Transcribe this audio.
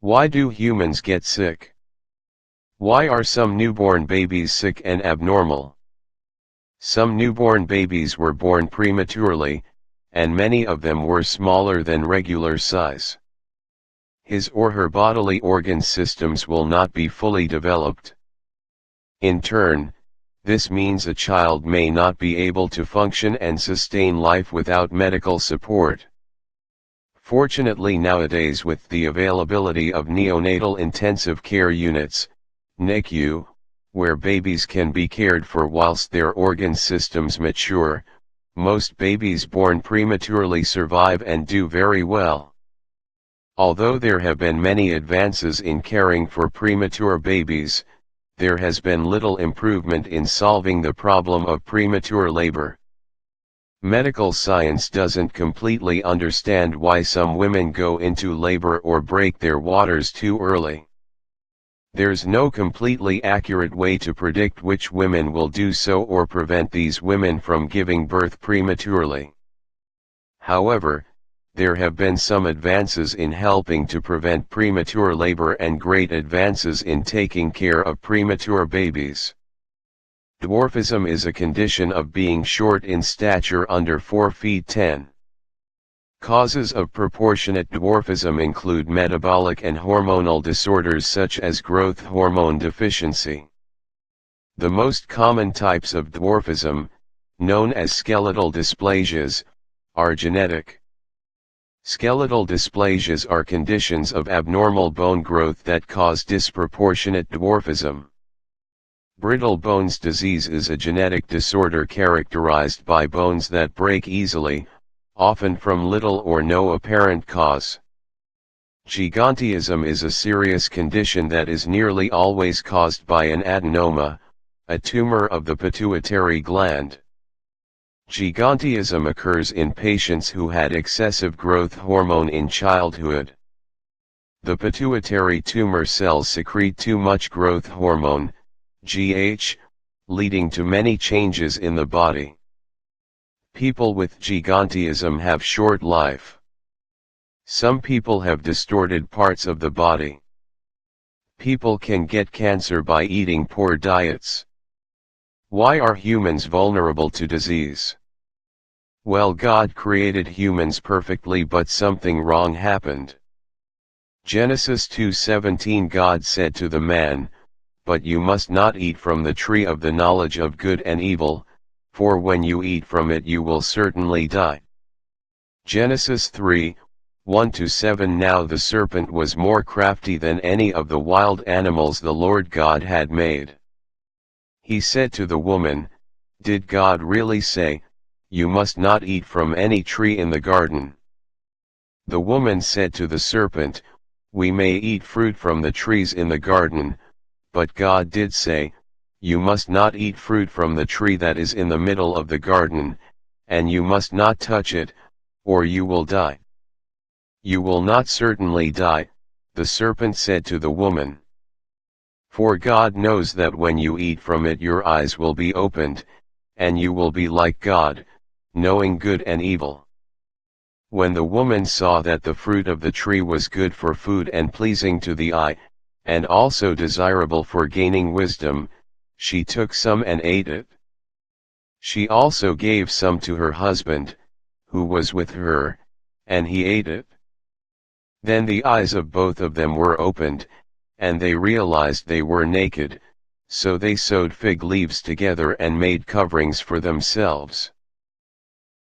Why do humans get sick? Why are some newborn babies sick and abnormal? Some newborn babies were born prematurely, and many of them were smaller than regular size. His or her bodily organ systems will not be fully developed. In turn, this means a child may not be able to function and sustain life without medical support. Fortunately nowadays, with the availability of neonatal intensive care units, NICU, where babies can be cared for whilst their organ systems mature, most babies born prematurely survive and do very well. Although there have been many advances in caring for premature babies, there has been little improvement in solving the problem of premature labor. Medical science doesn't completely understand why some women go into labor or break their waters too early. There's no completely accurate way to predict which women will do so or prevent these women from giving birth prematurely. However, there have been some advances in helping to prevent premature labor and great advances in taking care of premature babies. Dwarfism is a condition of being short in stature under 4 feet 10. Causes of proportionate dwarfism include metabolic and hormonal disorders such as growth hormone deficiency. The most common types of dwarfism, known as skeletal dysplasias, are genetic. Skeletal dysplasias are conditions of abnormal bone growth that cause disproportionate dwarfism. Brittle bones disease is a genetic disorder characterized by bones that break easily, often from little or no apparent cause. Gigantism is a serious condition that is nearly always caused by an adenoma, a tumor of the pituitary gland. Gigantism occurs in patients who had excessive growth hormone in childhood. The pituitary tumor cells secrete too much growth hormone, GH, leading to many changes in the body. People with gigantism have short life. Some people have distorted parts of the body. People can get cancer by eating poor diets. Why are humans vulnerable to disease? Well, God created humans perfectly, but something wrong happened. Genesis 2:17, God said to the man, "But you must not eat from the tree of the knowledge of good and evil, for when you eat from it you will certainly die." Genesis 3:1-7. Now the serpent was more crafty than any of the wild animals the Lord God had made. He said to the woman, "Did God really say, 'You must not eat from any tree in the garden'?" The woman said to the serpent, "We may eat fruit from the trees in the garden, but God did say, 'You must not eat fruit from the tree that is in the middle of the garden, and you must not touch it, or you will die.'" "You will not certainly die," the serpent said to the woman. "For God knows that when you eat from it your eyes will be opened, and you will be like God, knowing good and evil." When the woman saw that the fruit of the tree was good for food and pleasing to the eye, and also desirable for gaining wisdom, she took some and ate it. She also gave some to her husband, who was with her, and he ate it. Then the eyes of both of them were opened, and they realized they were naked, so they sewed fig leaves together and made coverings for themselves.